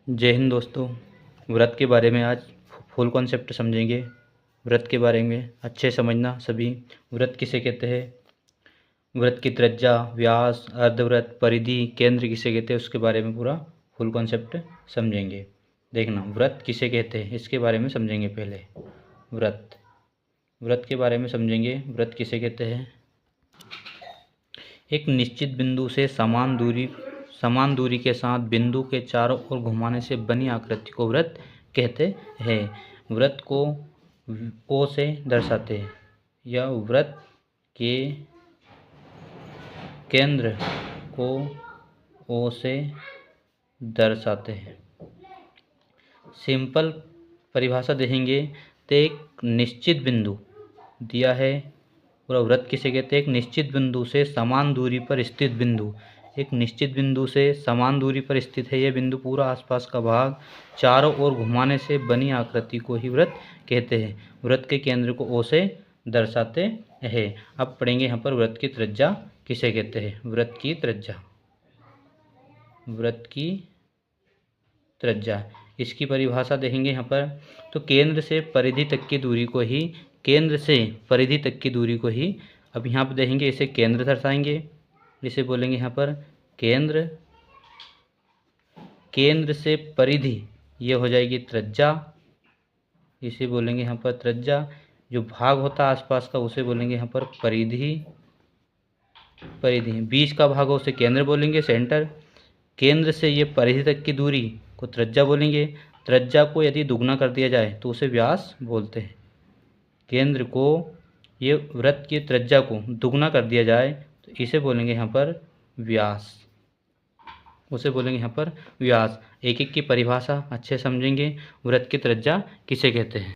जय हिंद दोस्तों। व्रत के बारे में आज फुल कॉन्सेप्ट समझेंगे। व्रत के बारे में अच्छे समझना सभी। व्रत किसे कहते हैं, व्रत की त्रिज्या, व्यास, अर्धव्रत, परिधि, केंद्र किसे कहते हैं, उसके बारे में पूरा फुल कॉन्सेप्ट समझेंगे। देखना, व्रत किसे कहते हैं इसके बारे में समझेंगे। पहले व्रत के बारे में समझेंगे। व्रत किसे कहते हैं, एक निश्चित बिंदु से समान दूरी के साथ बिंदु के चारों ओर घुमाने से बनी आकृति को व्रत कहते हैं। व्रत को ओ से दर्शाते हैं या व्रत के केंद्र को ओ से दर्शाते हैं। सिंपल परिभाषा देखेंगे तो एक निश्चित बिंदु दिया है। पूरा व्रत किसे कहते हैं, एक निश्चित बिंदु से समान दूरी पर स्थित बिंदु। एक निश्चित बिंदु से समान दूरी पर स्थित है यह बिंदु, पूरा आसपास का भाग चारों ओर घुमाने से बनी आकृति को ही व्रत कहते हैं। व्रत के केंद्र को ओ से दर्शाते हैं। अब पढ़ेंगे यहाँ पर व्रत की त्रिज्या किसे कहते हैं। व्रत की त्रिज्या इसकी परिभाषा देखेंगे यहाँ पर। तो केंद्र से परिधि तक की दूरी को ही अब यहाँ पर देखेंगे इसे केंद्र दर्शाएंगे। इसे बोलेंगे यहाँ पर केंद्र से परिधि, ये हो जाएगी त्रिज्या। इसे बोलेंगे यहाँ पर त्रिज्या। जो भाग होता है आसपास का उसे बोलेंगे यहाँ पर परिधि। बीच का भाग हो उसे केंद्र बोलेंगे, सेंटर। केंद्र से ये परिधि तक की दूरी को त्रिज्या बोलेंगे। त्रिज्या को यदि दुगना कर दिया जाए तो उसे व्यास बोलते हैं। केंद्र को, ये व्रत की त्रिज्या को दुगना कर दिया जाए तो इसे बोलेंगे यहाँ पर व्यास, उसे बोलेंगे यहाँ पर व्यास। एक एक की परिभाषा अच्छे समझेंगे। व्रत की त्रिज्या किसे कहते हैं,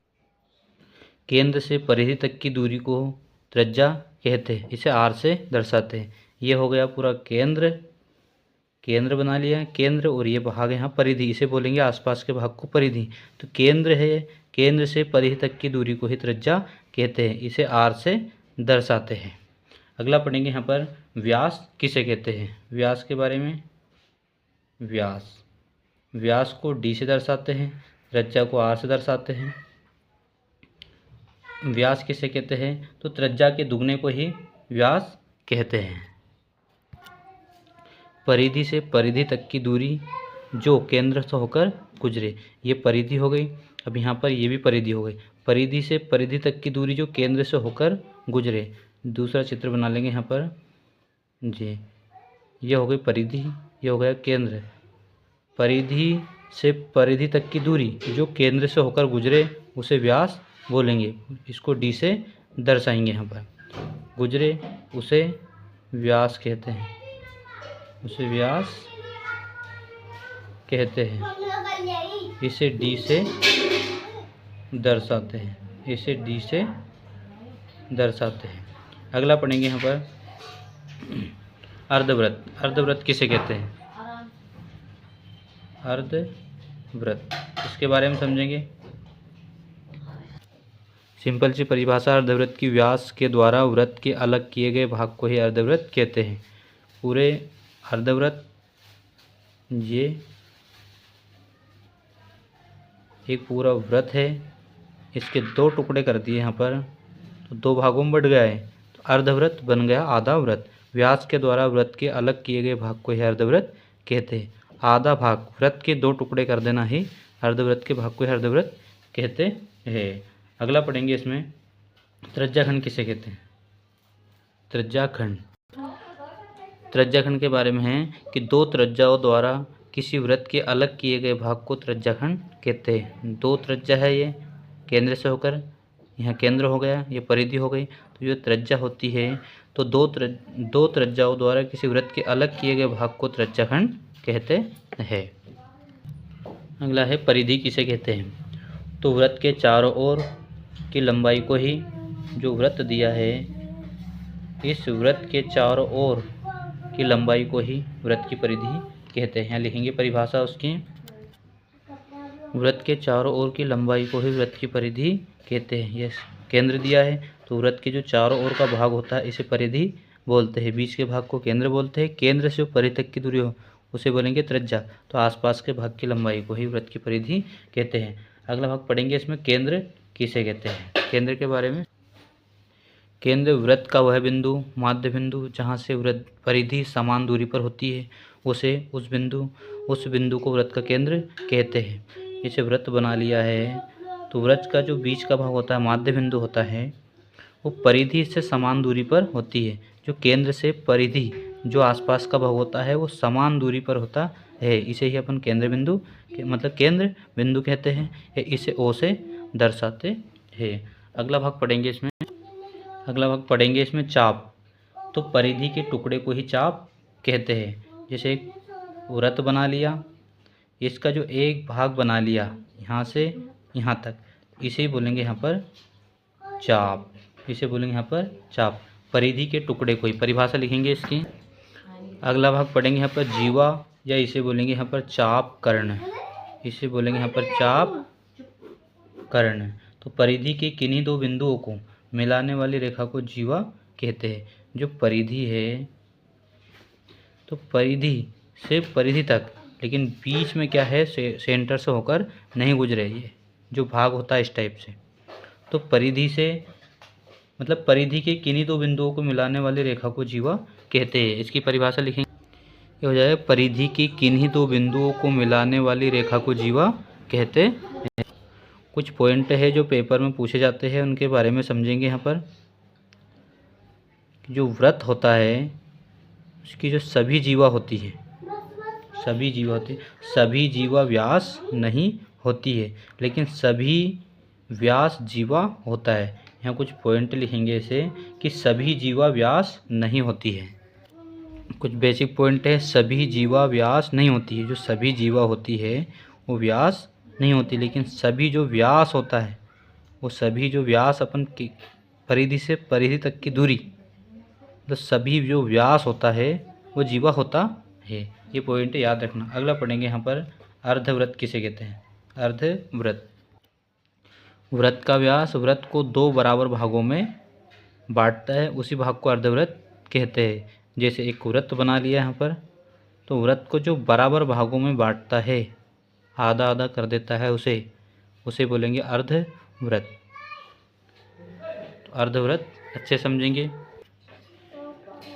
केंद्र से परिधि तक की दूरी को त्रिज्या कहते हैं, इसे आर से दर्शाते हैं। ये हो गया पूरा केंद्र बना लिया केंद्र, और ये भाग यहाँ परिधि, इसे बोलेंगे आसपास के भाग को परिधि। तो केंद्र है, केंद्र से परिधि तक की दूरी को ही त्रिज्या कहते हैं, इसे आर से दर्शाते हैं। अगला पढ़ेंगे यहाँ पर व्यास किसे कहते हैं। व्यास के बारे में, व्यास को डी से दर्शाते हैं, त्रिज्या को आर से दर्शाते हैं। व्यास किसे कहते हैं, तो त्रिज्या के दुगने को ही व्यास कहते हैं। परिधि से परिधि तक की दूरी जो केंद्र से होकर गुजरे, ये परिधि हो गई। अब यहाँ पर ये भी परिधि हो गई। परिधि से परिधि तक की दूरी जो केंद्र से होकर गुजरे। दूसरा चित्र बना लेंगे यहाँ पर जी। ये हो गई परिधि, ये हो गया केंद्र। परिधि से परिधि तक की दूरी जो केंद्र से होकर गुजरे उसे व्यास बोलेंगे। इसको डी से दर्शाएंगे। यहाँ पर गुजरे उसे व्यास कहते हैं, उसे व्यास कहते हैं। इसे डी से दर्शाते हैं, इसे डी से दर्शाते हैं। अगला पढ़ेंगे यहाँ पर अर्धव्रत। अर्धव्रत किसे कहते हैं, अर्धव्रत, इसके बारे में समझेंगे। सिंपल सी परिभाषा, अर्धव्रत की व्यास के द्वारा व्रत के अलग किए गए भाग को ही अर्धव्रत कहते हैं। पूरे अर्धव्रत, ये एक पूरा व्रत है, इसके दो टुकड़े कर दिए यहाँ पर तो दो भागों में बढ़ गया है, तो अर्धव्रत बन गया आधा व्रत। व्यास के द्वारा व्रत के अलग किए गए भाग को ही अर्धव्रत कहते हैं। आधा भाग, व्रत के दो टुकड़े कर देना ही अर्धव्रत के भाग को ही अर्धव्रत कहते हैं। अगला पढ़ेंगे इसमें त्रिज्याखंड किसे कहते हैं। त्रिज्याखंड के बारे में है कि दो त्रिज्याओं द्वारा किसी व्रत के अलग किए गए भाग को त्रिज्याखंड कहते हैं। दो त्रिज्या है, ये केंद्र से होकर, यहाँ केंद्र हो गया, ये परिधि हो गई, तो ये त्रिज्या होती है। तो दो त्रिज्याओं द्वारा किसी व्रत के अलग किए गए भाग को त्रिज्याखंड कहते हैं। अगला है परिधि किसे कहते हैं। तो व्रत के चारों ओर की लंबाई को ही, जो व्रत दिया है इस व्रत के चारों ओर की लंबाई को ही व्रत की परिधि कहते हैं। यहाँ लिखेंगे परिभाषा उसकी, व्रत के चारों ओर की लंबाई को ही व्रत की परिधि कहते हैं। यह केंद्र दिया है तो व्रत के जो चारों ओर का भाग होता है इसे परिधि बोलते हैं। बीच के भाग को केंद्र बोलते हैं। केंद्र से परिधि तक की दूरी हो उसे बोलेंगे त्रिज्या। तो आसपास के भाग की लंबाई को ही वृत्त की परिधि कहते हैं। अगला भाग पढ़ेंगे इसमें केंद्र किसे कहते हैं। केंद्र के बारे में, केंद्र वृत्त का वह बिंदु, माध्य बिंदु जहाँ से वृत्त परिधि समान दूरी पर होती है, उस बिंदु को वृत्त का केंद्र कहते हैं। जैसे वृत्त बना लिया है तो वृत्त का जो बीच का भाग होता है, माध्य बिंदु होता है, वो परिधि से समान दूरी पर होती है। जो केंद्र से परिधि जो आसपास का भाग होता है वो समान दूरी पर होता है, इसे ही अपन केंद्र बिंदु मतलब केंद्र बिंदु कहते हैं। इसे ओ से दर्शाते हैं। अगला भाग पढ़ेंगे इसमें चाप। तो परिधि के टुकड़े को ही चाप कहते हैं। जैसे एक वृत्त बना लिया, इसका जो एक भाग बना लिया यहाँ से यहाँ तक, इसे ही बोलेंगे यहाँ पर चाप। इसे बोलेंगे यहाँ पर चाप। परिधि के टुकड़े को ही, परिभाषा लिखेंगे इसकी। अगला भाग पढ़ेंगे यहाँ पर जीवा, या इसे बोलेंगे यहाँ पर चाप कर्ण। इसे बोलेंगे यहाँ पर चाप कर्ण। तो परिधि के किन्हीं दो बिंदुओं को मिलाने वाली रेखा को जीवा कहते हैं। जो परिधि है, तो परिधि से परिधि तक, लेकिन बीच में क्या है, सेंटर से होकर नहीं गुजरे, ये जो भाग होता है इस टाइप से। तो परिधि से मतलब परिधि के किन्हीं दो बिंदुओं को मिलाने वाली रेखा को जीवा कहते हैं। इसकी परिभाषा लिखेंगे, ये हो जाएगा परिधि की किन्हीं दो बिंदुओं को मिलाने वाली रेखा को जीवा कहते हैं। कुछ पॉइंट है जो पेपर में पूछे जाते हैं, उनके बारे में समझेंगे। यहाँ पर जो वृत्त होता है उसकी जो सभी जीवा होती है, सभी जीवा व्यास नहीं होती है, लेकिन सभी व्यास जीवा होता है। यहाँ कुछ पॉइंट लिखेंगे ऐसे कि सभी जीवा व्यास नहीं होती है। कुछ बेसिक पॉइंट है, सभी जीवा व्यास नहीं होती है। जो सभी जीवा होती है वो व्यास नहीं होती, लेकिन सभी जो व्यास होता है, वो सभी जो व्यास अपन की परिधि से परिधि तक की दूरी, तो सभी जो व्यास होता है वो जीवा होता है। ये पॉइंट याद रखना। अगला पढ़ेंगे यहाँ पर अर्धवृत्त किसे कहते हैं। अर्धवृत्त, वृत्त का व्यास वृत्त को दो बराबर भागों में बांटता है, उसी भाग को अर्धवृत्त कहते हैं। जैसे एक वृत्त बना लिया यहाँ पर, तो वृत्त को जो बराबर भागों में बांटता है, आधा आधा कर देता है, उसे बोलेंगे अर्धवृत्त। तो अर्धवृत्त अच्छे समझेंगे।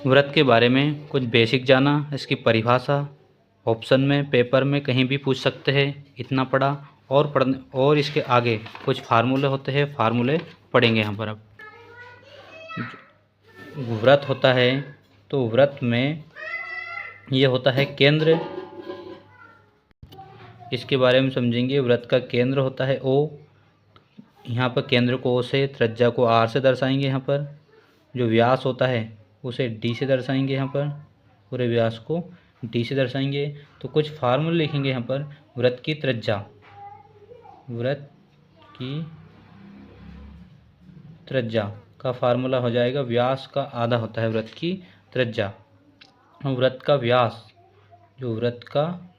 वृत्त के बारे में कुछ बेसिक जाना, इसकी परिभाषा ऑप्शन में पेपर में कहीं भी पूछ सकते हैं, इतना पढ़ा। और इसके आगे कुछ फार्मूले होते हैं, फार्मूले पढ़ेंगे यहाँ पर। अब वृत्त होता है तो वृत्त में ये होता है केंद्र, इसके बारे में समझेंगे। वृत्त का केंद्र होता है ओ, यहाँ पर केंद्र को ओ से, त्रिज्या को आर से दर्शाएंगे। यहाँ पर जो व्यास होता है उसे डी से दर्शाएंगे। यहाँ पर पूरे व्यास को डी से दर्शाएंगे। तो कुछ फार्मूले लिखेंगे यहाँ पर। वृत्त की त्रिज्या का फार्मूला हो जाएगा, व्यास का आधा होता है वृत्त की त्रिज्या। वृत्त का व्यास, जो वृत्त का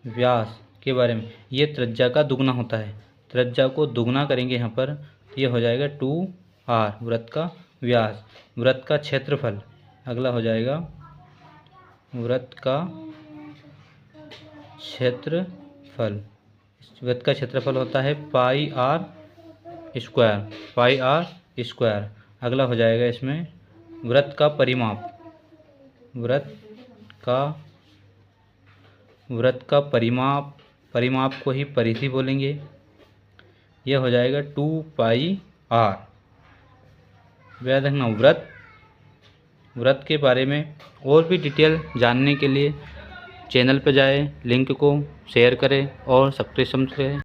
व्यास के बारे में, ये त्रिज्या का दुगना होता है। त्रिज्या को दुगना करेंगे यहाँ पर, ये हो जाएगा 2r वृत्त का व्यास। वृत्त का क्षेत्रफल, अगला हो जाएगा वृत्त का क्षेत्रफल। वृत्त का क्षेत्रफल होता है पाई आर स्क्वायर। अगला हो जाएगा इसमें वृत्त का परिमाप। वृत्त का परिमाप को ही परिधि बोलेंगे। यह हो जाएगा 2πr। याद रखना। वृत्त के बारे में और भी डिटेल जानने के लिए चैनल पर जाएं, लिंक को शेयर करें और सब्सक्रिप्शन करें।